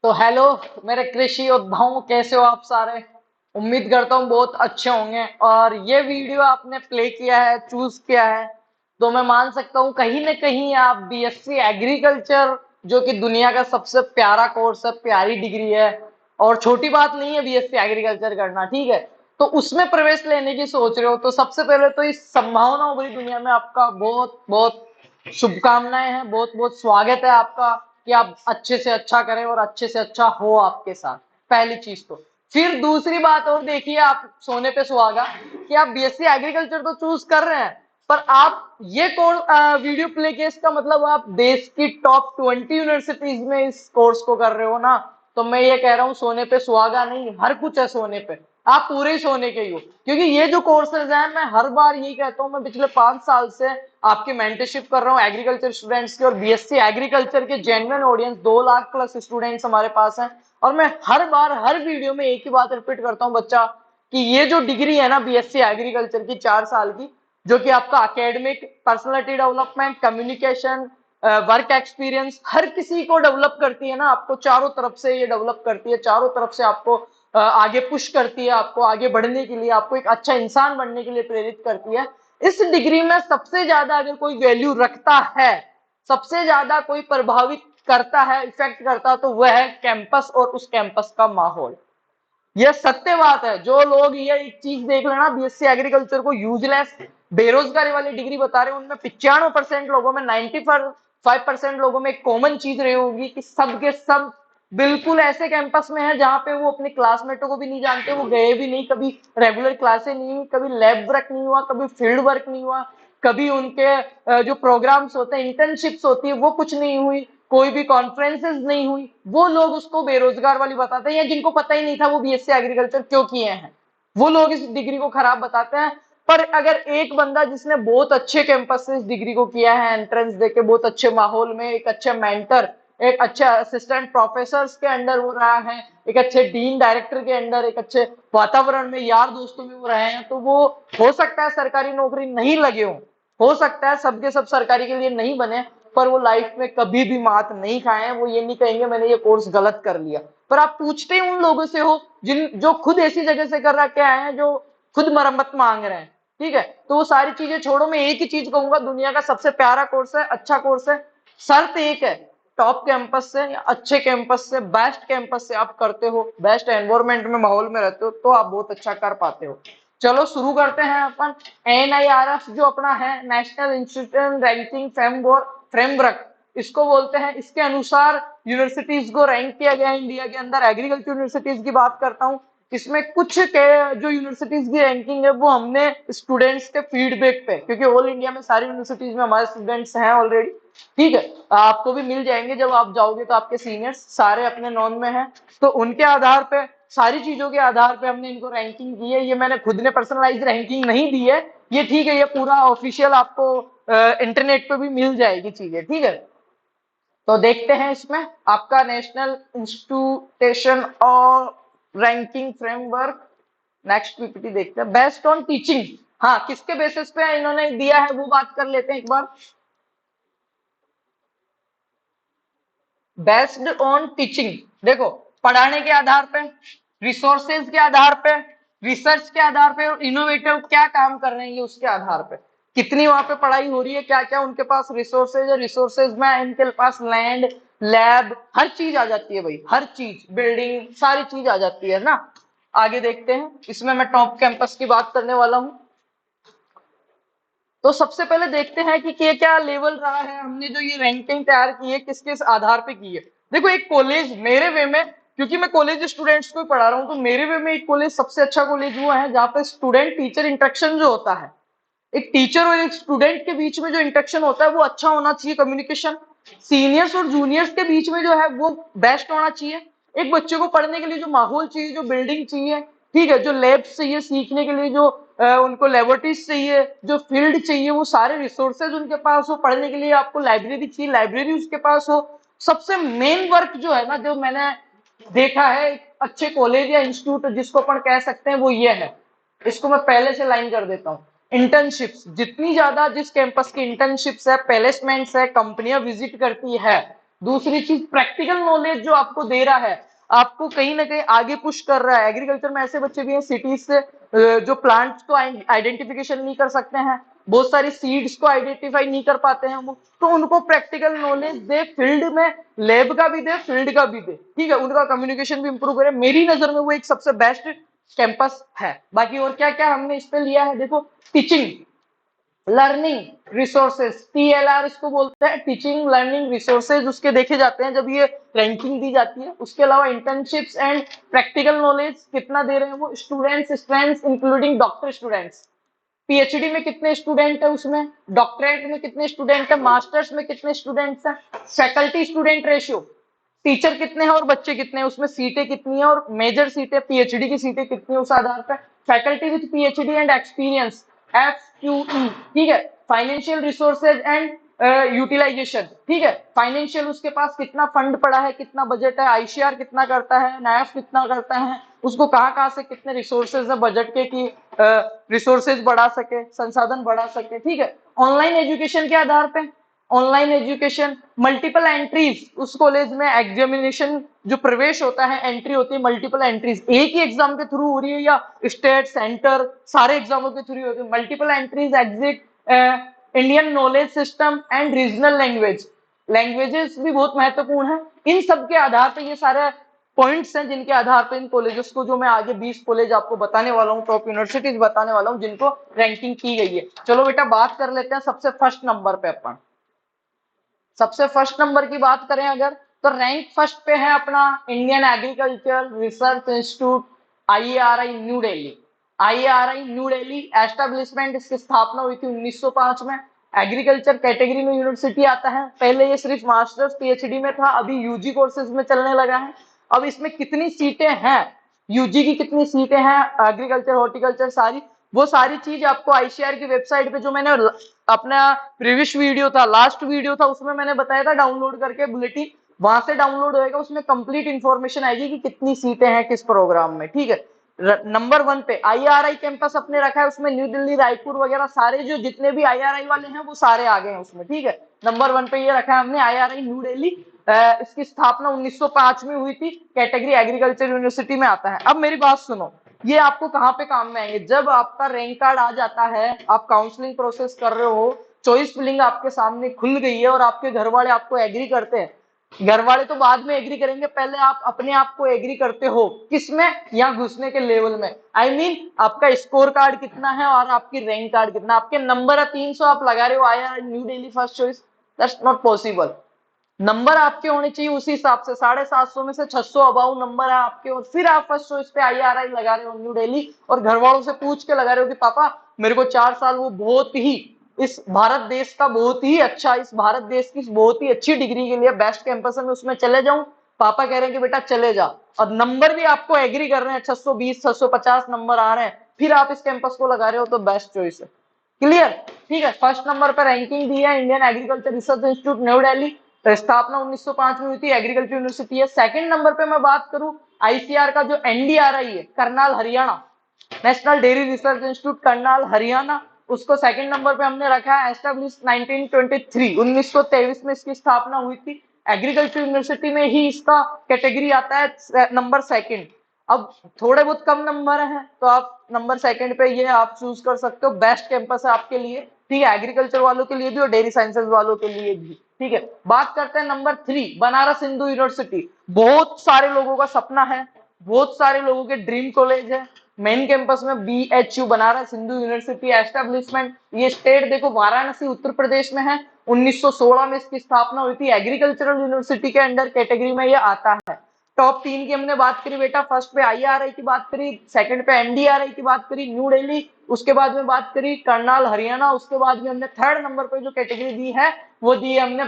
तो हेलो मेरे कृषि योद्धाओं, कैसे हो आप सारे। उम्मीद करता हूँ बहुत अच्छे होंगे। और ये वीडियो आपने प्ले किया है, चूज किया है, तो मैं मान सकता हूँ कहीं ना कहीं आप बीएससी एग्रीकल्चर, जो कि दुनिया का सबसे प्यारा कोर्स है, प्यारी डिग्री है, और छोटी बात नहीं है बीएससी एग्रीकल्चर करना, ठीक है। तो उसमें प्रवेश लेने की सोच रहे हो, तो सबसे पहले तो इस संभावनाओं भरी दुनिया में आपका बहुत बहुत शुभकामनाएं हैं, बहुत बहुत स्वागत है आपका कि आप अच्छे से अच्छा करें और अच्छे से अच्छा हो आपके साथ। पहली चीज तो फिर दूसरी बात और देखिए, आप सोने पे सुहागा कि आप बीएससी एग्रीकल्चर तो चूज कर रहे हैं, पर आप ये कोर्स वीडियो प्ले किए, इसका मतलब आप देश की टॉप 20 यूनिवर्सिटीज में इस कोर्स को कर रहे हो ना। तो मैं ये कह रहा हूँ, सोने पे सुहागा नहीं, हर कुछ है सोने पे। आप पूरे ही सोने के ही हो, क्योंकि ये जो कोर्सेज हैं, मैं हर बार यही कहता हूँ, मैं पिछले 5 साल से आपकी मेंटरशिप कर रहा हूँ एग्रीकल्चर स्टूडेंट्स की, और बीएससी एग्रीकल्चर के genuine audience 2 lakh plus students हमारे पास हैं। और मैं हर बार हर वीडियो में एक ही बात रिपीट करता हूँ बच्चा, कि ये जो डिग्री है ना बीएससी एग्रीकल्चर की 4 साल की, जो कि आपका academic, personality development, communication, work experience, हर किसी को डेवलप करती है ना, आपको चारों तरफ से ये डेवलप करती है, चारों तरफ से आपको आगे पुश करती है, आपको आगे बढ़ने के लिए, आपको एक अच्छा इंसान बनने के लिए प्रेरित करती है। इस डिग्री में सबसे ज्यादा अगर कोई वैल्यू रखता है, सबसे ज्यादा कोई प्रभावित करता है, इफेक्ट करता है, तो वह है कैंपस और उस कैंपस का माहौल। यह सत्य बात है। जो लोग ये एक चीज देख लेना, बीएससी एग्रीकल्चर को यूजलेस, बेरोजगारी वाली डिग्री बता रहे हैं, उनमें 95% लोगों में, 95% लोगों में एक कॉमन चीज रही होगी कि सब के सब बिल्कुल ऐसे कैंपस में है जहां पे वो अपने क्लासमेटों को भी नहीं जानते, वो गए भी नहीं, कभी रेगुलर क्लासे नहीं हुई, कभी लैब वर्क नहीं हुआ, कभी फील्ड वर्क नहीं हुआ, कभी उनके जो प्रोग्राम्स होते हैं, इंटर्नशिप्स होती है, वो कुछ नहीं हुई, कोई भी कॉन्फ्रेंसेस नहीं हुई। वो लोग उसको बेरोजगार वाली बताते हैं, या जिनको पता ही नहीं था वो बीएससी एग्रीकल्चर क्यों किए हैं, वो लोग इस डिग्री को खराब बताते हैं। पर अगर एक बंदा जिसने बहुत अच्छे कैंपस से इस डिग्री को किया है, एंट्रेंस देके बहुत अच्छे माहौल में, एक अच्छे मेंटर, एक अच्छे असिस्टेंट प्रोफेसर के अंडर वो रहा है, एक अच्छे डीन डायरेक्टर के अंडर, एक अच्छे वातावरण में, यार दोस्तों में वो रहे हैं, तो वो हो सकता है सरकारी नौकरी नहीं लगे हो सकता है सबके सब सरकारी के लिए नहीं बने, पर वो लाइफ में कभी भी मात नहीं खाए हैं, वो ये नहीं कहेंगे मैंने ये कोर्स गलत कर लिया। पर आप पूछते ही उन लोगों से हो जिन जो खुद ऐसी जगह से कर रखे आए हैं, जो खुद मरम्मत मांग रहे हैं, ठीक है। तो वो सारी चीजें छोड़ो, मैं एक ही चीज कहूंगा, दुनिया का सबसे प्यारा कोर्स है, अच्छा कोर्स है। शर्त एक है, टॉप कैंपस से या अच्छे कैंपस से, बेस्ट कैंपस से आप करते हो, बेस्ट एनवायरमेंट में, माहौल में रहते हो, तो आप बहुत अच्छा कर पाते हो। चलो शुरू करते हैं अपन। एनआईआरएफ जो अपना है, नेशनल इंस्टीट्यूट रैंकिंग फ्रेमवर्क इसको बोलते हैं, इसके अनुसार यूनिवर्सिटीज को रैंक किया गया है इंडिया के अंदर। एग्रीकल्चर यूनिवर्सिटीज की बात करता हूँ, इसमें कुछ के जो यूनिवर्सिटीज की रैंकिंग है वो हमने स्टूडेंट्स के फीडबैक पे, क्योंकि ऑल इंडिया में सारी यूनिवर्सिटीज में हमारे स्टूडेंट्स हैं ऑलरेडी, ठीक है, आपको भी मिल जाएंगे जब आप जाओगे, तो आपके सीनियर्स सारे अपने नॉन में हैं, तो उनके आधार पे, सारी चीजों के आधार पे हमने इनको रैंकिंग दी है। ये मैंने खुद ने पर्सनलाइज रैंकिंग नहीं दी है, ये ठीक है, ये पूरा ऑफिशियल आपको इंटरनेट पे भी मिल जाएगी चीजें, ठीक है। तो देखते हैं इसमें आपका नेशनल इंस्टीट्यूशन और रैंकिंग फ्रेमवर्क। नेक्स्ट पीपीटी देखते हैं, बेस्ड ऑन टीचिंग। हाँ, किसके बेसिस पे इन्होंने दिया है वो बात कर लेते हैं एक बार। बेस्ड ऑन टीचिंग, देखो, पढ़ाने के आधार पे, रिसोर्सेज के आधार पे, रिसर्च के आधार पे, और इनोवेटिव क्या काम कर रहे हैं ये उसके आधार पे, कितनी वहां पे पढ़ाई हो रही है, क्या क्या उनके पास रिसोर्सेज है, रिसोर्सेज में इनके पास लैंड, लैब, हर चीज आ जाती है भाई, हर चीज, बिल्डिंग, सारी चीज आ जाती है ना। आगे देखते हैं, इसमें मैं टॉप कैंपस की बात करने वाला हूँ। तो सबसे पहले देखते हैं कि क्या क्या लेवल रहा है, हमने जो ये रैंकिंग तैयार की है किस किस आधार पे की है। देखो, एक कॉलेज मेरे वे में, क्योंकि मैं कॉलेज स्टूडेंट्स को पढ़ा रहा हूँ, तो मेरे वे में एक कॉलेज, सबसे अच्छा कॉलेज वो है जहाँ पे स्टूडेंट टीचर इंटरेक्शन जो होता है, एक टीचर और एक स्टूडेंट के बीच में जो इंटरेक्शन होता है वो अच्छा होना चाहिए, कम्युनिकेशन, सीनियर्स और जूनियर्स के बीच में जो है वो बेस्ट होना चाहिए। एक बच्चे को पढ़ने के लिए जो माहौल चाहिए, जो बिल्डिंग चाहिए, ठीक है, जो लैब्स चाहिए सीखने के लिए, जो उनको लेबोरेटरीज चाहिए, जो फील्ड चाहिए, वो सारे रिसोर्सेज उनके पास हो। पढ़ने के लिए आपको लाइब्रेरी चाहिए, लाइब्रेरी उसके पास हो। सबसे मेन वर्क जो है ना, जो मैंने देखा है अच्छे कॉलेज या इंस्टीट्यूट जिसको अपन कह सकते हैं, वो ये है, इसको मैं पहले से लाइन कर देता हूँ। इंटर्नशिप्स जितनी ज्यादा, जिस कैंपस की इंटर्नशिप्स है, प्लेसमेंट्स है, कंपनियां विजिट करती है, दूसरी चीज प्रैक्टिकल नॉलेज जो आपको दे रहा है, आपको कहीं ना कहीं आगे पुश कर रहा है। एग्रीकल्चर में ऐसे बच्चे भी हैं सिटीज से जो प्लांट्स को आइडेंटिफिकेशन नहीं कर सकते हैं, बहुत सारी सीड्स को आइडेंटिफाई नहीं कर पाते हैं वो, तो उनको प्रैक्टिकल नॉलेज दे, फील्ड में लैब का भी दे, फील्ड का भी दे, ठीक है, उनका कम्युनिकेशन भी इंप्रूव करे। मेरी नजर में वो एक सबसे बेस्ट कैंपस है। बाकी और क्या क्या हमने इस पे लिया है, देखो टीचिंग लर्निंग रिसोर्सेज, TLR इसको बोलते हैं, टीचिंग लर्निंग रिसोर्सेज उसके देखे जाते हैं जब ये रैंकिंग दी जाती है। उसके अलावा इंटर्नशिप्स एंड प्रैक्टिकल नॉलेज कितना दे रहे हैं वो, students strength including doctor students, PhD में कितने स्टूडेंट है उसमें, डॉक्टरेट में कितने स्टूडेंट है, मास्टर्स में कितने स्टूडेंट्स हैं, फैकल्टी स्टूडेंट रेशियो, टीचर कितने हैं और बच्चे कितने हैं, उसमें सीटें कितनी है और मेजर सीटें PhD की सीटें कितनी है उस आधार पर, faculty with PhD and experience FQE, ठीक है, फाइनेंशियल रिसोर्सेज एंड यूटिलाइजेशन, ठीक है, फाइनेंशियल उसके पास कितना फंड पड़ा है, कितना बजट है, ICR कितना करता है, नायफ कितना करता है, उसको कहाँ से कितने रिसोर्सेज है बजट के कि रिसोर्सेज बढ़ा सके, संसाधन बढ़ा सके, ठीक है। ऑनलाइन एजुकेशन के आधार पे, ऑनलाइन एजुकेशन, मल्टीपल एंट्रीज, उस कॉलेज में एग्जामिनेशन जो प्रवेश होता है, एंट्री होती है मल्टीपल एंट्रीज, एक ही एग्जाम के थ्रू हो रही है या स्टेट सेंटर सारे एग्जामों के थ्रू होती है, multiple entries, exit, Indian knowledge system and regional language, languages भी बहुत महत्वपूर्ण है। इन सब के आधार पर ये सारे पॉइंट्स हैं जिनके आधार पर इन कॉलेजेस को, जो मैं आगे 20 कॉलेज आपको बताने वाला हूँ, टॉप यूनिवर्सिटीज बताने वाला हूँ जिनको रैंकिंग की गई है। चलो बेटा बात कर लेते हैं सबसे फर्स्ट नंबर पे। अपन सबसे फर्स्ट नंबर की बात करें अगर, तो रैंक फर्स्ट पे है अपना Indian agriculture research institute IARI new Delhi. IARI new Delhi establishment, इसकी स्थापना हुई थी 1905 में। एग्रीकल्चर कैटेगरी में यूनिवर्सिटी आता है, पहले ये सिर्फ मास्टर्स PhD में था, अभी यूजी कोर्सेज में चलने लगा है। अब इसमें कितनी सीटें हैं, यूजी की कितनी सीटें हैं, एग्रीकल्चर हॉर्टिकल्चर सारी, वो सारी चीज आपको ICAR की वेबसाइट पे, जो मैंने अपना प्रीवियस वीडियो था, लास्ट वीडियो था, उसमें मैंने बताया था डाउनलोड करके बुलेटिन, वहां से डाउनलोड होएगा, उसमें कंप्लीट इंफॉर्मेशन आएगी कि कितनी सीटें हैं किस प्रोग्राम में, ठीक है। नंबर 1 पे IRI कैंपस अपने रखा है, उसमें न्यू दिल्ली, रायपुर वगैरह सारे जो जितने भी IRI वाले हैं वो सारे आ गए हैं उसमें, ठीक है। नंबर 1 पे ये रखा है हमने IRI न्यू दिल्ली। इसकी स्थापना 1905 में हुई थी, कैटेगरी एग्रीकल्चर यूनिवर्सिटी में आता है। अब मेरी बात सुनो, ये आपको कहाँ पे काम में आएंगे, जब आपका रैंक कार्ड आ जाता है, आप काउंसलिंग प्रोसेस कर रहे हो, चॉइस फिलिंग आपके सामने खुल गई है और आपके घर वाले आपको एग्री करते हैं, घर वाले तो बाद में एग्री करेंगे, पहले आप अपने आप को एग्री करते हो किसमें, यहाँ घुसने के लेवल में। I mean, आपका स्कोर कार्ड कितना है और आपकी रैंक कार्ड कितना, आपके नंबर है 300, आप लगा रहे हो आया new Delhi first choice, that's not possible. Number आपके होने चाहिए उसी हिसाब से, 750 में से 600 अबाउ नंबर है आपके, और फिर आप फर्स्ट चॉइस पे IRI लगा रहे हो न्यू दिल्ली, और घर वालों से पूछ के लगा रहे हो कि पापा मेरे को 4 साल वो बहुत ही इस भारत देश का बहुत ही अच्छा, इस भारत देश की बहुत ही अच्छी डिग्री के लिए बेस्ट कैंपस है, मैं उसमें चले जाऊं। पापा कह रहे हैं कि बेटा चले जा, और नंबर भी आपको एग्री कर रहे हैं, 620 650 नंबर आ रहे हैं, फिर आप इस कैंपस को लगा रहे हो, तो बेस्ट चॉइस है। क्लियर, ठीक है। फर्स्ट नंबर पर रैंकिंग दी है Indian agriculture research institute new Delhi, स्थापना 1905 में हुई थी, एग्रीकल्चर यूनिवर्सिटी है। सेकंड नंबर पे मैं बात करूं ICAR का जो NDRI है, Karnal Haryana, national dairy research institute Karnal Haryana, उसको सेकंड नंबर पे हमने रखा है। एस्टेब्लिश 1923 1923 में इसकी स्थापना हुई थी, एग्रीकल्चर यूनिवर्सिटी में ही इसका कैटेगरी आता है नंबर सेकंड। अब थोड़े बहुत कम नंबर हैं तो आप नंबर सेकंड पे ये आप चूज कर सकते हो, बेस्ट कैंपस है आपके लिए, ठीक है, एग्रीकल्चर वालों के लिए भी और डेयरी साइंसेज वालों के लिए भी, ठीक है। बात करते हैं नंबर 3, बनारस हिंदू यूनिवर्सिटी, बहुत सारे लोगों का सपना है, बहुत सारे लोगों के ड्रीम कॉलेज है। मेन कैंपस में BHU Banaras Hindu university establishment, ये स्टेट देखो वाराणसी उत्तर प्रदेश में है, 1916 में इसकी स्थापना हुई थी, एग्रीकल्चरल यूनिवर्सिटी के अंडर कैटेगरी में ये आता है। टॉप 3 की हमने बात करी बेटा, फर्स्ट पे IRI की बात करी, सेकंड पे NDRI की बात करी न्यू दिल्ली, उसके बाद में बात करी करनाल हरियाणा, उसके बाद में हमने थर्ड नंबर पे जो कैटेगरी दी है वो दी है हमने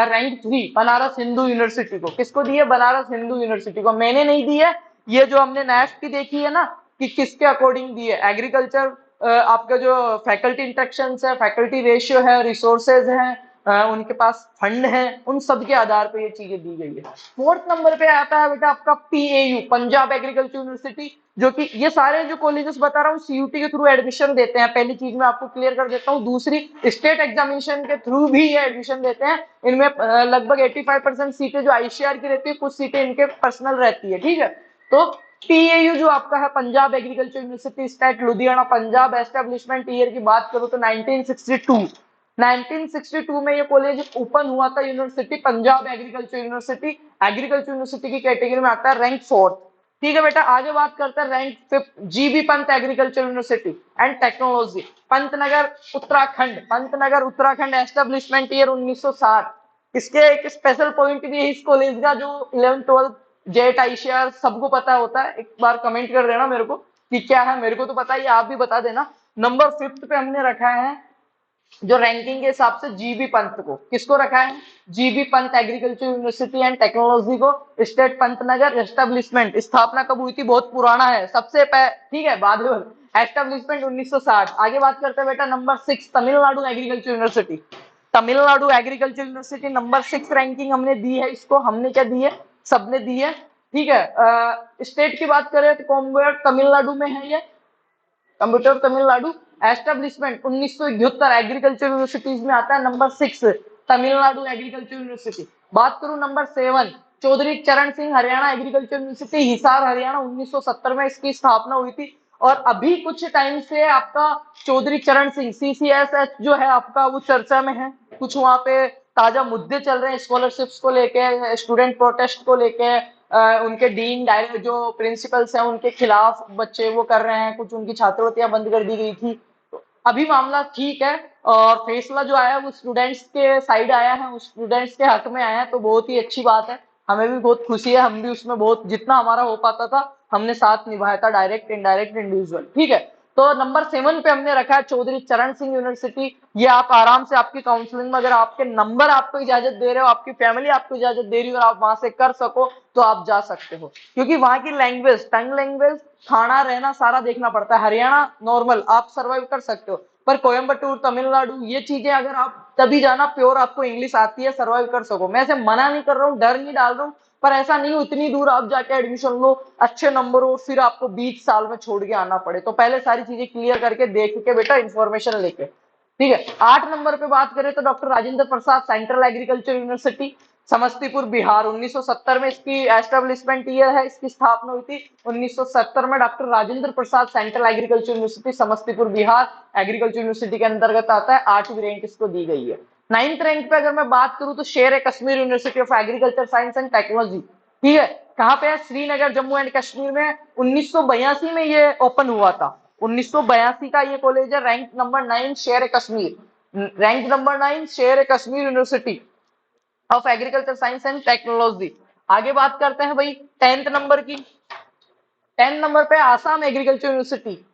रैंक 3 बनारस हिंदू यूनिवर्सिटी को। किसको दी है, बनारस हिंदू यूनिवर्सिटी को, मैंने नहीं दी है, ये जो हमने नेक्स्ट की देखी है ना कि किसके अकॉर्डिंग दी है, एग्रीकल्चर आपका जो फैकल्टी इंस्ट्रक्शन है, फैकल्टी रेशियो है, रिसोर्सेज है, उनके पास फंड है, उन सब के आधार पे ये चीजें दी गई है। फोर्थ नंबर पे आता है बेटा आपका पीएयू, पंजाब एग्रीकल्चर यूनिवर्सिटी, जो कि ये सारे जो कॉलेजेस बता रहा हूँ सीयूटी के थ्रू एडमिशन देते हैं। पहली चीज मैं आपको क्लियर कर देता हूँ। दूसरी, स्टेट एग्जामिनेशन के थ्रू भी ये एडमिशन देते हैं। इनमें लगभग 85% सीटें जो आईसीआर की रहती है, कुछ सीटें इनके पर्सनल रहती है, ठीक है। तो पीएयू जो आपका है Punjab agriculture university state Ludhiana Punjab, establishment year की बात करूं तो 1962 में ये कॉलेज ओपन हुआ था। यूनिवर्सिटी पंजाब एग्रीकल्चर यूनिवर्सिटी की कैटेगरी में आता है, रैंक 4। ठीक है बेटा, आगे बात करते हैं rank 5 GB Pant agriculture university and technology, Pantnagar Uttarakhand, establishment year 1960। इसके एक स्पेशल पॉइंट भी है इस कॉलेज का, जो 11th 12th जेट आईसीआर सबको पता होता है। एक बार कमेंट कर देना मेरे को कि क्या है, मेरे को तो पता ही, आप भी बता देना। नंबर 5 पे हमने रखा है जो रैंकिंग के हिसाब से जीबी पंत को। किसको रखा है? GB Pant agriculture university and technology को, स्टेट पंतनगर। एस्टेब्लिशमेंट स्थापना कब हुई थी? बहुत पुराना है, ठीक है, बाद में एस्टेब्लिशमेंट 1960। आगे बात करते हैं बेटा number 6 Tamil Nadu agriculture university. Tamil Nadu agriculture university number 6 ranking हमने दी है इसको। हमने क्या दी है? सबने दी है, ठीक है। स्टेट की बात करें तो कोयम्बटूर तमिलनाडु में है ये, computer Tamil Nadu. Establishment 1971 agriculture universities में आता है नंबर 6 तमिलनाडु एग्रीकल्चर यूनिवर्सिटी। बात करूं नंबर 7 चौधरी चरण सिंह हरियाणा एग्रीकल्चर यूनिवर्सिटी हिसार हरियाणा, 1970 में इसकी स्थापना हुई थी। और अभी कुछ टाइम से आपका चौधरी चरण सिंह सीसीएसएच जो है आपका वो चर्चा में है। कुछ वहां पे ताजा मुद्दे चल रहे हैं स्कॉलरशिप्स को लेके, स्टूडेंट प्रोटेस्ट को लेके, उनके डीन डायरेक्टर जो प्रिंसिपल्स हैं उनके खिलाफ बच्चे वो कर रहे हैं, कुछ उनकी छात्रवृत्तियां बंद कर दी गई थी। तो अभी मामला ठीक है और फैसला जो आया वो स्टूडेंट्स के साइड आया है, उस स्टूडेंट्स के हक में आया है, तो बहुत ही अच्छी बात है। हमें भी बहुत खुशी है, हम भी उसमें बहुत जितना हमारा हो पाता था हमने साथ निभाया था, डायरेक्ट इनडायरेक्ट इंडिविजुअल, ठीक है। तो नंबर 7 पे हमने रखा है चौधरी चरण सिंह यूनिवर्सिटी। ये आप आराम से आपकी काउंसलिंग में अगर आपके नंबर आपको इजाजत दे रहे हो, आपकी फैमिली आपको इजाजत दे रही हो और आप वहां से कर सको तो आप जा सकते हो, क्योंकि वहां की लैंग्वेज, टंग लैंग्वेज, खाना रहना सारा देखना पड़ता है। हरियाणा नॉर्मल आप सर्वाइव कर सकते हो, पर कोयम्बटूर तमिलनाडु ये चीजें अगर आप तभी जाना प्योर आपको इंग्लिश आती है, सर्वाइव कर सको। मैं ऐसे मना नहीं कर रहा हूँ, डर नहीं डाल रहा हूँ, पर ऐसा नहीं हो इतनी दूर आप जाके एडमिशन लो, अच्छे नंबर हो, फिर आपको 20 साल में छोड़ के आना पड़े। तो पहले सारी चीजें क्लियर करके देख के बेटा इन्फॉर्मेशन लेके, ठीक है। 8 नंबर पे बात करें तो doctor Rajendra Prasad central agriculture university Samastipur Bihar, 1970 में इसकी एस्टेब्लिशमेंट ईयर है, इसकी स्थापना हुई थी 1970 में। Doctor Rajendra Prasad central agriculture university Samastipur Bihar agriculture university के अंतर्गत आता है, 8वीं रैंक इसको दी गई है। 9th रैंक पे अगर मैं बात करूं तो Sher e Kashmir university of agriculture science and technology, ठीक है। कहां पे है? श्रीनगर जम्मू एंड कश्मीर में। 1982 में ये ओपन हुआ था, 1982 का ये कॉलेज है। Rank number 9 Sher e Kashmir, rank number 9 Sher e Kashmir university of agriculture science and technology. आगे बात करते हैं भाई 10th नंबर की। 10 नंबर पे आसाम एग्रीकल्चर यूनिवर्सिटी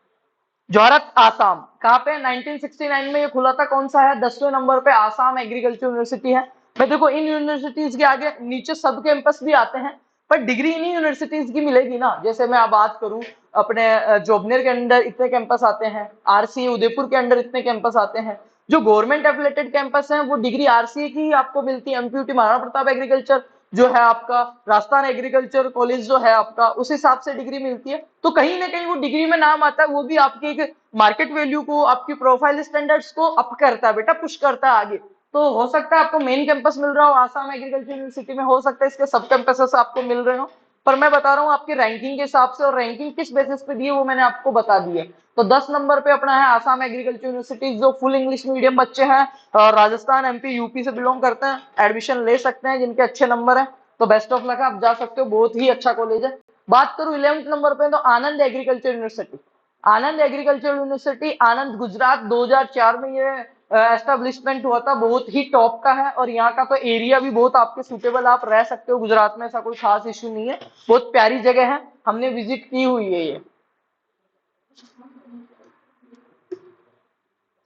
जोरहट आसाम। कहां पे? 1969 में ये खुला था। कौन सा है? 10वें नंबर पे आसाम एग्रीकल्चर यूनिवर्सिटी है। मैं देखो इन यूनिवर्सिटीज के आगे नीचे सब कैंपस भी आते हैं, पर डिग्री इन्हीं यूनिवर्सिटीज की मिलेगी ना। जैसे मैं बात करूं अपने जोबनेर के अंदर इतने कैंपस आते हैं, आरसीए उदयपुर के अंदर इतने कैंपस आते हैं। जो गवर्नमेंट एफिलेटेड कैंपस हैं वो डिग्री आरसीए की आपको मिलती है। एमपीयूटी महाराणा प्रताप एग्रीकल्चर जो है आपका, राजस्थान एग्रीकल्चर कॉलेज जो है आपका, उस हिसाब से डिग्री मिलती है। तो कहीं ना कहीं वो डिग्री में नाम आता है, वो भी आपकी एक मार्केट वैल्यू को, आपकी प्रोफाइल स्टैंडर्ड्स को अप करता है बेटा, पुश करता है आगे। तो हो सकता है आपको मेन कैंपस मिल रहा हो आसाम एग्रीकल्चर यूनिवर्सिटी में, हो सकता है इसके सब कैंपसेस आपको मिल रहे हो, पर मैं बता रहा हूँ आपकी रैंकिंग के हिसाब से, और रैंकिंग किस बेसिस पे दी है वो मैंने आपको बता दी है। तो 10 नंबर पे अपना है आसाम एग्रीकल्चर यूनिवर्सिटी, जो फुल इंग्लिश मीडियम बच्चे हैं और राजस्थान एमपी यूपी से बिलोंग करते हैं, एडमिशन ले सकते हैं जिनके अच्छे नंबर है। तो बेस्ट ऑफ लक, आप जा सकते हो, बहुत ही अच्छा कॉलेज है। बात करूं 11th नंबर पे तो आनंद एग्रीकल्चर यूनिवर्सिटी। आनंद एग्रीकल्चर यूनिवर्सिटी आनंद गुजरात, 2004 में ये एस्टेब्लिशमेंट हुआ था, बहुत ही टॉप का है। और यहाँ का तो एरिया भी बहुत आपके सुटेबल, आप रह सकते हो गुजरात में, ऐसा कोई खास इश्यू नहीं है, बहुत प्यारी जगह है, हमने विजिट की हुई है ये।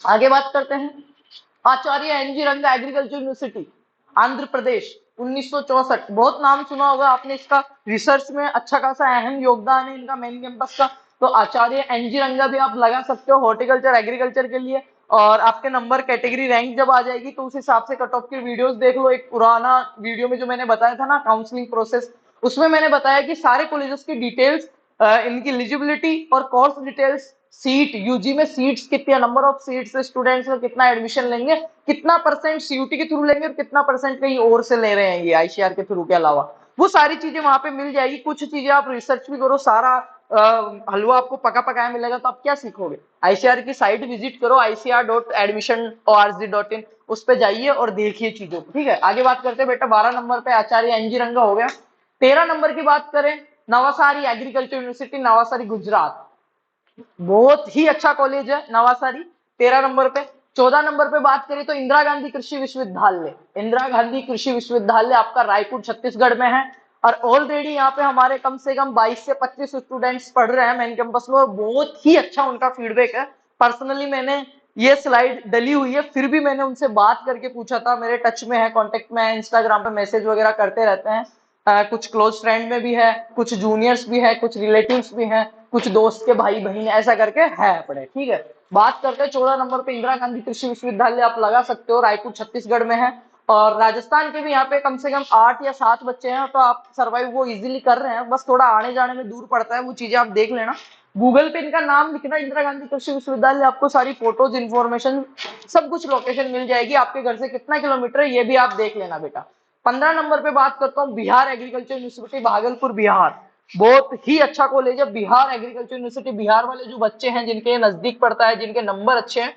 आगे बात करते हैं आचार्य एनजी रंगा एग्रीकल्चर यूनिवर्सिटी आंध्र प्रदेश, 1964। बहुत नाम सुना होगा आपने इसका, रिसर्च में अच्छा खासा अहम योगदान है इनका मेन कैंपस का। तो आचार्य एनजी रंगा भी आप लगा सकते हो हॉर्टिकल्चर एग्रीकल्चर के लिए। और आपके नंबर कैटेगरी रैंक जब आ जाएगी तो उस हिसाब से कट ऑफ की वीडियोस देख लो। एक पुराना वीडियो में जो मैंने बताया था ना काउंसलिंग प्रोसेस, उसमें मैंने बताया कि सारे कॉलेजेस की डिटेल्स, इनकी एलिजिबिलिटी और कोर्स डिटेल्स, सीट, यूजी में सीट्स कितनी, नंबर ऑफ सीट्स, स्टूडेंट्स में कितना एडमिशन लेंगे, कितना परसेंट सीयूटी के थ्रू लेंगे और कितना परसेंट कहीं और से ले रहे हैं ये आईसीआर के थ्रू के अलावा, वो सारी चीजें वहां पे मिल जाएगी। कुछ चीजें आप रिसर्च भी करो, सारा हलवा आपको पका पकाया मिलेगा, तो आप क्या सीखोगे। आईसीआर की साइट विजिट करो, ICR.admission.org.in, उस पे जाइए और देखिए चीजों को। ठीक है, आगे बात करते हैं बेटा। 12 नंबर पे आचार्य एनजी रंगा हो गया। 13 नंबर की बात करें, नवासारी एग्रीकल्चर यूनिवर्सिटी, नवासारी गुजरात, बहुत ही अच्छा कॉलेज है नवासारी, 13 नंबर पे। 14 नंबर पे बात करें तो इंदिरा गांधी कृषि विश्वविद्यालय, इंदिरा गांधी कृषि विश्वविद्यालय आपका रायपुर छत्तीसगढ़ में है। और ऑलरेडी यहाँ पे हमारे कम से कम 22 से 25 स्टूडेंट्स पढ़ रहे हैं मेन कैंपस में, और बहुत ही अच्छा उनका फीडबैक है। पर्सनली मैंने ये स्लाइड डली हुई है, फिर भी मैंने उनसे बात करके पूछा था, मेरे टच में है, कॉन्टेक्ट में है, इंस्टाग्राम पे मैसेज वगैरह करते रहते हैं। कुछ क्लोज फ्रेंड में भी है, कुछ जूनियर्स भी है, कुछ रिलेटिव्स भी हैं, कुछ दोस्त के भाई बहन, ऐसा करके है अपने। ठीक है, बात करते हैं 14 नंबर पे इंदिरा गांधी कृषि विश्वविद्यालय, आप लगा सकते हो, रायपुर छत्तीसगढ़ में है। और राजस्थान के भी यहाँ पे कम से कम 8 या 7 बच्चे हैं, तो आप सर्वाइव वो इजीली कर रहे हैं, बस थोड़ा आने जाने में दूर पड़ता है, वो चीजें आप देख लेना। गूगल पे इनका नाम लिखना इंदिरा गांधी कृषि विश्वविद्यालय, आपको सारी फोटोज, इंफॉर्मेशन, सब कुछ लोकेशन मिल जाएगी। आपके घर से कितना किलोमीटर है ये भी आप देख लेना बेटा। 15 नंबर पे बात करता हूँ, बिहार एग्रीकल्चर यूनिवर्सिटी, भागलपुर बिहार, बहुत ही अच्छा कॉलेज है बिहार एग्रीकल्चर यूनिवर्सिटी। बिहार वाले जो बच्चे हैं जिनके नजदीक पड़ता है, जिनके नंबर अच्छे हैं,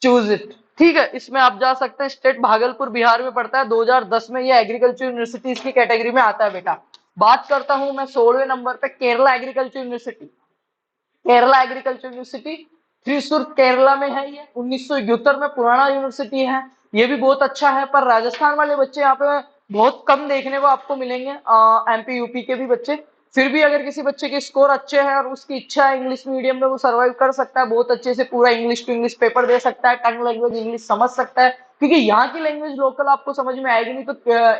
चूज इट। ठीक है, इसमें आप जा सकते हैं। स्टेट भागलपुर बिहार में पड़ता है, 2010 में ये एग्रीकल्चर यूनिवर्सिटी इसकी कैटेगरी में आता है बेटा। बात करता हूं मैं 16वें नंबर पे, Kerala agriculture university, Kerala agriculture university Thrissur Kerala में है। ये 1971 में पुराना यूनिवर्सिटी है, ये भी बहुत अच्छा है। पर राजस्थान वाले बच्चे यहाँ पे बहुत कम देखने को आपको मिलेंगे, एमपी यूपी के भी बच्चे। फिर भी अगर किसी बच्चे के स्कोर अच्छे हैं और उसकी इच्छा है इंग्लिश मीडियम में, वो सर्वाइव कर सकता है, बहुत अच्छे से पूरा इंग्लिश टू इंग्लिश पेपर दे सकता है, टंग लैंग्वेज इंग्लिश समझ सकता है, क्योंकि यहाँ की लैंग्वेज लोकल आपको समझ में आएगी नहीं, तो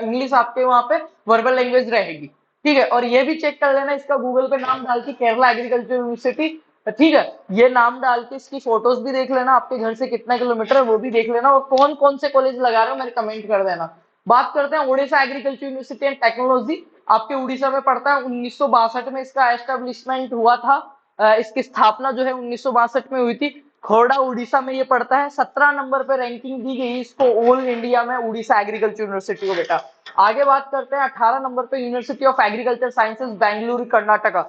इंग्लिश आपके वहाँ पे वर्बल लैंग्वेज रहेगी। ठीक है, और ये भी चेक कर लेना, इसका गूगल पे नाम डाल के केरला एग्रीकल्चर यूनिवर्सिटी, ठीक है, ये नाम डाल के इसकी फोटोज भी देख लेना, आपके घर से कितना किलोमीटर है वो भी देख लेना, और कौन कौन से कॉलेज लगा रहे हो मेरे कमेंट कर देना। बात करते हैं Orissa agriculture university and technology, आपके उड़ीसा में पड़ता है। 1962 में इसका एस्टेब्लिशमेंट हुआ था, इसकी स्थापना जो है 1962 में हुई थी। खोड़ा उड़ीसा में ये पड़ता है। 17 नंबर पे रैंकिंग दी गई इसको ऑल इंडिया में, उड़ीसा एग्रीकल्चर यूनिवर्सिटी को बेटा। आगे बात करते हैं 18 नंबर पे, university of agriculture sciences Bengaluru Karnataka,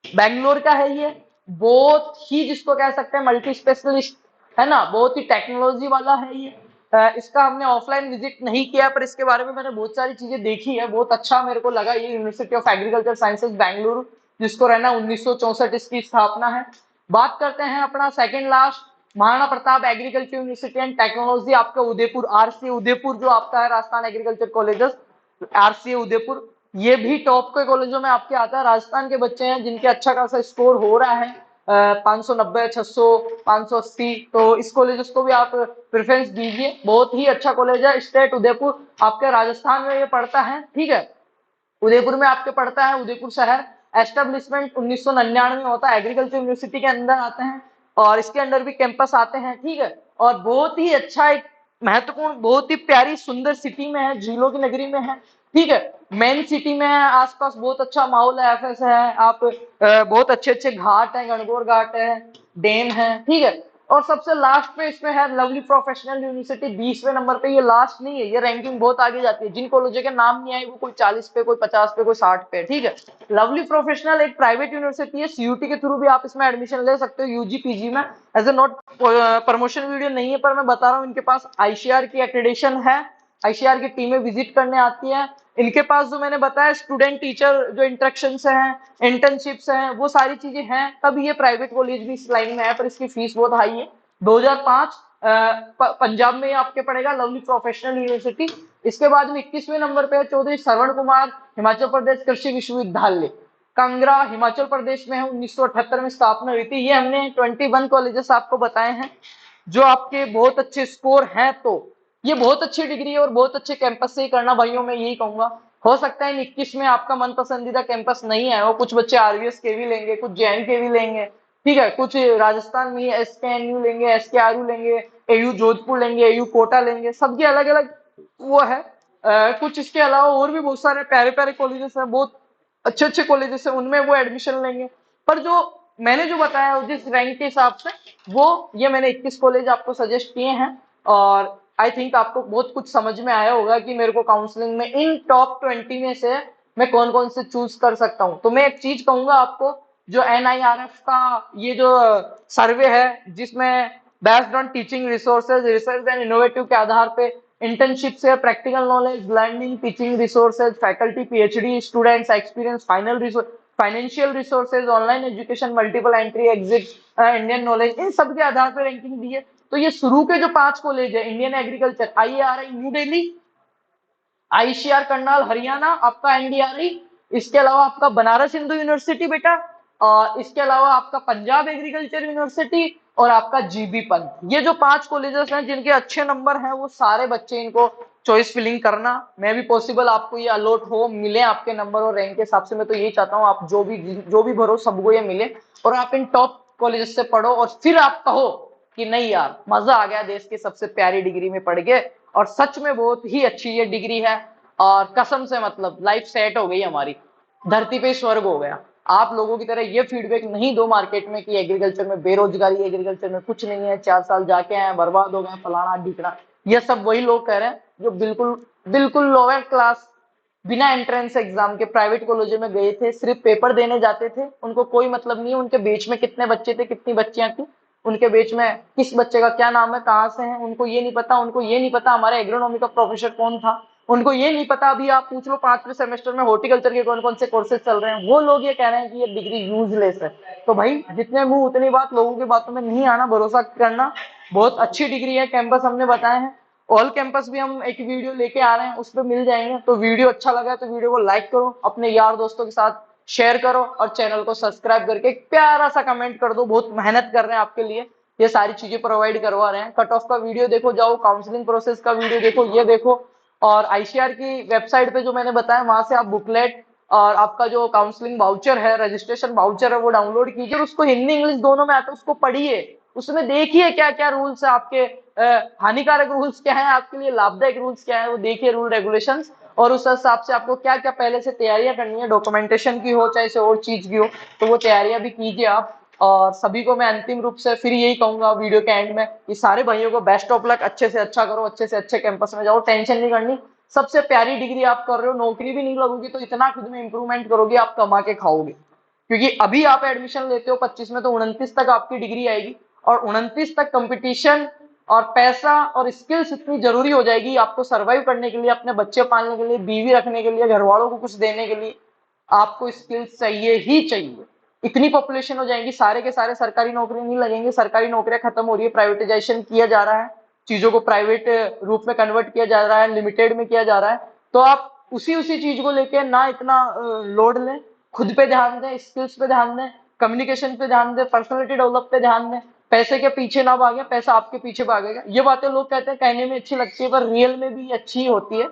Bangalore का है ये, बहुत ही जिसको कह सकते हैं मल्टी स्पेशलिस्ट है ना, बहुत ही टेक्नोलॉजी वाला है ये। इसका हमने ऑफलाइन विजिट नहीं किया, पर इसके बारे में मैंने बहुत सारी चीजें देखी है, बहुत अच्छा मेरे को लगा ये university of agriculture sciences Bengaluru, जिसको रहना 1964 इसकी स्थापना है। बात करते हैं अपना second last, Maharana Pratap agriculture university and technology, आपका उदयपुर, आरसी उदयपुर जो आपका है, Rajasthan agriculture colleges, RC Udaipur, ये भी टॉप के कॉलेजों में आपके आता है। राजस्थान के बच्चे हैं जिनके अच्छा खासा स्कोर हो रहा है, 590, 600, 580, तो इस कॉलेजेस को भी आप प्रेफरेंस दीजिए, बहुत ही अच्छा कॉलेज है। स्टेट उदयपुर आपके राजस्थान में ये पड़ता है। ठीक है, उदयपुर में आपके पड़ता है, उदयपुर शहर। एस्टेब्लिशमेंट 1999 में होता है, एग्रीकल्चर यूनिवर्सिटी के अंदर आते हैं, और इसके अंदर भी कैंपस आते हैं। ठीक है, और बहुत ही अच्छा, एक महत्वपूर्ण, बहुत ही प्यारी सुंदर सिटी में है, झीलों की नगरी में है। ठीक है, मेन सिटी में है, आसपास बहुत अच्छा माहौल है, एफएस है, आप बहुत अच्छे अच्छे घाट है, गणगौर घाट है, डैम है। ठीक है, और सबसे लास्ट पे इसमें है लवली प्रोफेशनल यूनिवर्सिटी, 20वें नंबर पे। ये लास्ट नहीं है, ये रैंकिंग बहुत आगे जाती है, जिन कॉलेजों के नाम नहीं आए वो कोई 40 पे, कोई 50 पे, कोई 60 पे। ठीक है, लवली प्रोफेशनल एक प्राइवेट यूनिवर्सिटी है, सीयूटी के थ्रू भी आप इसमें एडमिशन ले सकते हो, यूजी पीजी में। As a not promotion video नहीं है, पर मैं बता रहा हूँ, इनके पास आईसीआर की एक्रेडिटेशन है, आईसीआर की टीमें विजिट करने आती है। इनके पास जो मैंने बताया स्टूडेंट टीचर जो इंटरेक्शंस हैं, इंटर्नशिप्स हैं, वो सारी चीजें हैं, तब ये प्राइवेट कॉलेज भी इस लाइन में है, पर इसकी फीस बहुत हाई है। 2005 पंजाब में आपके पड़ेगा लवली प्रोफेशनल यूनिवर्सिटी। इसके बाद में 21वें नंबर पे है चौधरी श्रवण कुमार हिमाचल प्रदेश कृषि विश्वविद्यालय, कांगड़ा हिमाचल प्रदेश में है, 1978 में स्थापना हुई थी। ये हमने 21 कॉलेजेस आपको बताए हैं जो आपके बहुत अच्छे स्कोर हैं, तो ये बहुत अच्छी डिग्री है और बहुत अच्छे कैंपस से ही करना भाइयों, मैं यही कहूंगा। हो सकता है 21 में आपका मन पसंदीदा कैंपस नहीं है, वो कुछ बच्चे आरवीएस के भी लेंगे, कुछ जेएन के भी लेंगे, ठीक है, कुछ राजस्थान में SKNU लेंगे, SKRU लेंगे, AU जोधपुर लेंगे, AU कोटा लेंगे, सबके अलग अलग वो है। कुछ इसके अलावा और भी बहुत सारे प्यारे प्यारे कॉलेजेस हैं, बहुत अच्छे अच्छे कॉलेजेस हैं, उनमें वो एडमिशन लेंगे। पर जो मैंने जो बताया जिस रैंक के हिसाब से, वो ये मैंने 21 कॉलेज आपको सजेस्ट किए हैं। और आई थिंक आपको बहुत कुछ समझ में आया होगा कि मेरे को काउंसलिंग में इन टॉप 20 में से मैं कौन कौन से चूज कर सकता हूँ। तो मैं एक चीज कहूंगा आपको, जो NIRF का ये जो सर्वे है, जिसमें based on teaching resources, research and innovative के आधार पे इंटर्नशिप से practical knowledge, learning, teaching resources, faculty, PhD students experience, financial resources, online education, multiple entry exit, Indian knowledge, इन सब के आधार पर रैंकिंग दी है। तो ये शुरू के जो 5 कॉलेज है, Indian agriculture, IARI new Delhi, ICR Karnal Haryana, आपका NDRI, इसके अलावा आपका बनारस हिंदू यूनिवर्सिटी बेटा, और इसके अलावा आपका पंजाब एग्रीकल्चर यूनिवर्सिटी, और आपका GB पंत। ये जो 5 कॉलेजेस हैं जिनके अच्छे नंबर हैं, वो सारे बच्चे इनको चॉइस फिलिंग करना। मैं भी पॉसिबल आपको ये अलॉट हो, मिले आपके नंबर और रैंक के हिसाब से। मैं तो यही चाहता हूँ आप जो भी भरो सबको ये मिले, और आप इन टॉप कॉलेजेस से पढ़ो, और फिर आप कहो कि नहीं यार मजा आ गया देश की सबसे प्यारी डिग्री में पढ़ के, और सच में बहुत ही अच्छी ये डिग्री है, और कसम से मतलब लाइफ सेट हो गई हमारी, धरती पे स्वर्ग हो गया। आप लोगों की तरह ये फीडबैक नहीं दो मार्केट में कि एग्रीकल्चर में बेरोजगारी, एग्रीकल्चर में कुछ नहीं है, 4 साल जाके आए बर्बाद हो गए, फलाना ढिकना। ये सब वही लोग कह रहे हैं जो बिल्कुल बिल्कुल लोअर क्लास, बिना एंट्रेंस एग्जाम के प्राइवेट कॉलेजों में गए थे, सिर्फ पेपर देने जाते थे, उनको कोई मतलब नहीं है उनके बेच में कितने बच्चे थे, कितनी बच्चियां थी, उनके बेच में किस बच्चे का क्या नाम है, कहाँ से है, उनको ये नहीं पता। उनको ये नहीं पता हमारे एग्रोनॉमी का प्रोफेसर कौन था, उनको ये नहीं पता। अभी आप पूछ लो 5वें सेमेस्टर में हॉर्टिकल्चर के कौन कौन से कोर्सेज चल रहे हैं, वो लोग ये कह रहे हैं कि ये डिग्री यूजलेस है। तो भाई जितने मुंह उतनी बात, लोगों की बातों में नहीं आना, भरोसा करना। बहुत अच्छी डिग्री है, कैंपस हमने बताए हैं, ऑल कैंपस भी हम एक वीडियो लेके आ रहे हैं, उस पर मिल जाएंगे। तो वीडियो अच्छा लगा तो वीडियो को लाइक करो, अपने यार दोस्तों के साथ शेयर करो, और चैनल को सब्सक्राइब करके एक प्यारा सा कमेंट कर दो। बहुत मेहनत कर रहे हैं आपके लिए, ये सारी चीजें प्रोवाइड करवा रहे हैं। कट ऑफ का वीडियो देखो, जाओ काउंसलिंग प्रोसेस का वीडियो देखो, ये देखो। और ICR की वेबसाइट पे जो मैंने बताया, वहां से आप बुकलेट और आपका जो काउंसलिंग वाउचर है, रजिस्ट्रेशन वाउचर है, वो डाउनलोड कीजिए, और उसको हिंदी इंग्लिश दोनों में आता है, उसको पढ़िए, उसमें देखिए क्या क्या रूल्स है आपके, हानिकारक रूल्स क्या है आपके लिए, लाभदायक रूल्स क्या है, वो देखिए रूल रेगुलेशंस। और उस हिसाब से आपको क्या क्या पहले से तैयारियां करनी है, डॉक्यूमेंटेशन की हो चाहे से और चीज की हो, तो वो तैयारियां भी कीजिए आप। और सभी को मैं अंतिम रूप से फिर यही कहूंगा वीडियो के एंड में कि सारे भाइयों को बेस्ट ऑफ लक, अच्छे से अच्छा करो, अच्छे से अच्छे कैंपस में जाओ, टेंशन नहीं करनी। सबसे प्यारी डिग्री आप कर रहे हो, नौकरी भी नहीं लगोगी तो इतना खुद में इंप्रूवमेंट करोगे, आप कमा के खाओगे। क्योंकि अभी आप एडमिशन लेते हो 25 में, तो 29 तक आपकी डिग्री आएगी, और 29 तक कंपटीशन और पैसा और स्किल्स इतनी जरूरी हो जाएगी आपको सर्वाइव करने के लिए, अपने बच्चे पालने के लिए, बीवी रखने के लिए, घर वालों को कुछ देने के लिए, आपको स्किल्स चाहिए ही चाहिए। इतनी पॉपुलेशन हो जाएगी, सारे के सारे सरकारी नौकरी नहीं लगेंगे, सरकारी नौकरियां खत्म हो रही है, प्राइवेटाइजेशन किया जा रहा है, चीजों को प्राइवेट रूप में कन्वर्ट किया जा रहा है, लिमिटेड में किया जा रहा है। तो आप उसी उसी चीज को लेके ना इतना लोड लें, खुद पे ध्यान दें, स्किल्स पे ध्यान दें, कम्युनिकेशन पे ध्यान दें, पर्सनैलिटी डेवलप पे ध्यान दें, पैसे के पीछे ना भागे, पैसा आपके पीछे भागेगा। ये बातें लोग कहते हैं, कहने में अच्छी लगती है, पर रियल में भी अच्छी होती है।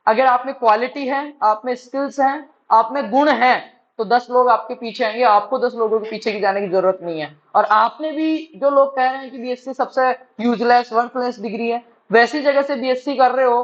अगर आप में क्वालिटी है, आप में स्किल्स हैं, आप में गुण है, तो 10 लोग आपके पीछे आएंगे, आपको 10 लोगों के पीछे की जाने की जरूरत नहीं है। और आपने भी, जो लोग कह रहे हैं कि BSc सबसे यूजलेस वर्थलेस डिग्री है, वैसी जगह से BSc कर रहे हो,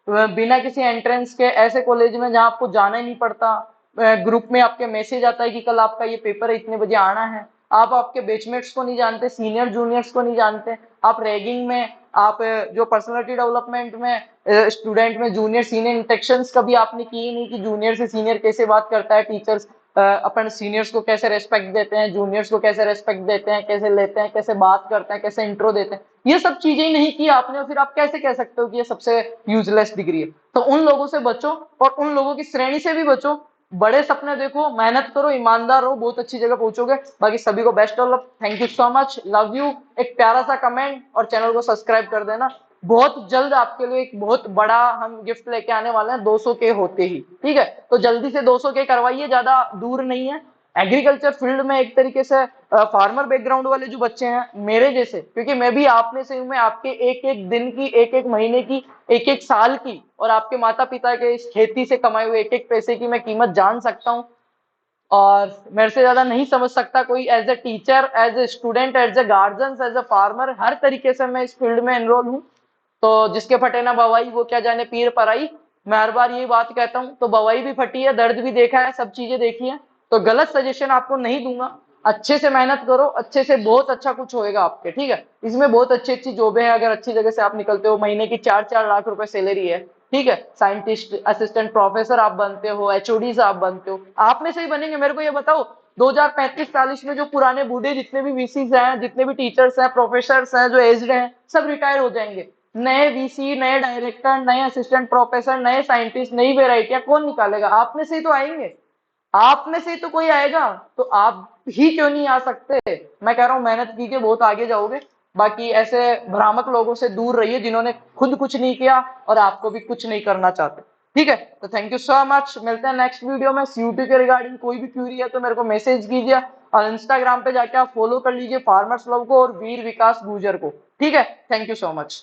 बिना किसी एंट्रेंस के, ऐसे कॉलेज में जहां आपको जाना ही नहीं पड़ता, ग्रुप में आपके मैसेज आता है कि कल आपका ये पेपर है, इतने बजे आना है, आप आपके बेचमेट्स को नहीं जानते, सीनियर जूनियर्स को नहीं जानते, आप रैगिंग में, आप जो पर्सनालिटी डेवलपमेंट में स्टूडेंट में जूनियर सीनियर इंटेक्शंस कभी आपने किए नहीं, कि जूनियर से सीनियर कैसे बात करता है टीचर्स, अपन सीनियर्स को कैसे रेस्पेक्ट देते हैं, जूनियर्स को कैसे रेस्पेक्ट देते हैं, कैसे लेते हैं, कैसे बात करते हैं, कैसे इंट्रो देते हैं, ये सब चीजें ही नहीं की आपने, और फिर आप कैसे कह सकते हो कि ये सबसे यूजलेस डिग्री है। तो उन लोगों से बचो, और उन लोगों की श्रेणी से भी बचो। बड़े सपने देखो, मेहनत करो, ईमानदार रहो, बहुत अच्छी जगह पहुंचोगे। बाकी सभी को best of luck, thank you so much, love you. एक प्यारा सा कमेंट और चैनल को सब्सक्राइब कर देना। बहुत जल्द आपके लिए एक बहुत बड़ा हम गिफ्ट लेके आने वाले हैं, 200 के होते ही, ठीक है। तो जल्दी से 200 के करवाइए, ज्यादा दूर नहीं है। एग्रीकल्चर फील्ड में एक तरीके से फार्मर बैकग्राउंड वाले जो बच्चे हैं मेरे जैसे, क्योंकि मैं भी आप में से हूं, मैं आपके एक एक दिन की, एक एक महीने की, एक एक साल की, और आपके माता पिता के इस खेती से कमाए हुए एक एक पैसे की मैं कीमत जान सकता हूं। और मेरे से ज्यादा नहीं समझ सकता कोई। As a teacher, as a student, as a guardian, as a farmer, हर तरीके से मैं इस फील्ड में एनरोल हूँ। तो जिसके फटे ना बवाई वो क्या जाने पीर पराई। मैं हर बार यही बात कहता हूँ। तो बवाई भी फटी है, दर्द भी देखा है, सब चीजें देखी है। तो गलत सजेशन आपको नहीं दूंगा। अच्छे से मेहनत करो, अच्छे से बहुत अच्छा कुछ होएगा आपके, ठीक है। इसमें बहुत अच्छी अच्छी जॉबें हैं, अगर अच्छी जगह से आप निकलते हो, महीने की 4-4 लाख रुपए सैलरी है, ठीक है। साइंटिस्ट, असिस्टेंट प्रोफेसर आप बनते हो, एचओडी आप बनते हो, आप में से ही बनेंगे। मेरे को ये बताओ, 2035-40 में जो पुराने बूढ़े जितने भी वीसीज हैं, जितने भी टीचर्स हैं, प्रोफेसर हैं जो एज्ड हैं, सब रिटायर हो जाएंगे। नए वीसी, नए डायरेक्टर, नए असिस्टेंट प्रोफेसर, नए साइंटिस्ट, नई वेराइटियां कौन निकालेगा? आप में से ही तो आएंगे। आप में से ही तो कोई आएगा। तो आप ही क्यों नहीं आ सकते? मैं कह रहा हूँ मेहनत कीजिए, बहुत आगे जाओगे। बाकी ऐसे भ्रामक लोगों से दूर रहिए जिन्होंने खुद कुछ नहीं किया और आपको भी कुछ नहीं करना चाहते, ठीक है। तो थैंक यू सो मच, मिलते हैं नेक्स्ट वीडियो में। सीयूटी के रिगार्डिंग कोई भी क्यूरी है तो मेरे को मैसेज कीजिए, और इंस्टाग्राम पे जाके आप फॉलो कर लीजिए फार्मर्स लव को और वीर विकास गुजर को, ठीक है। Thank you so much.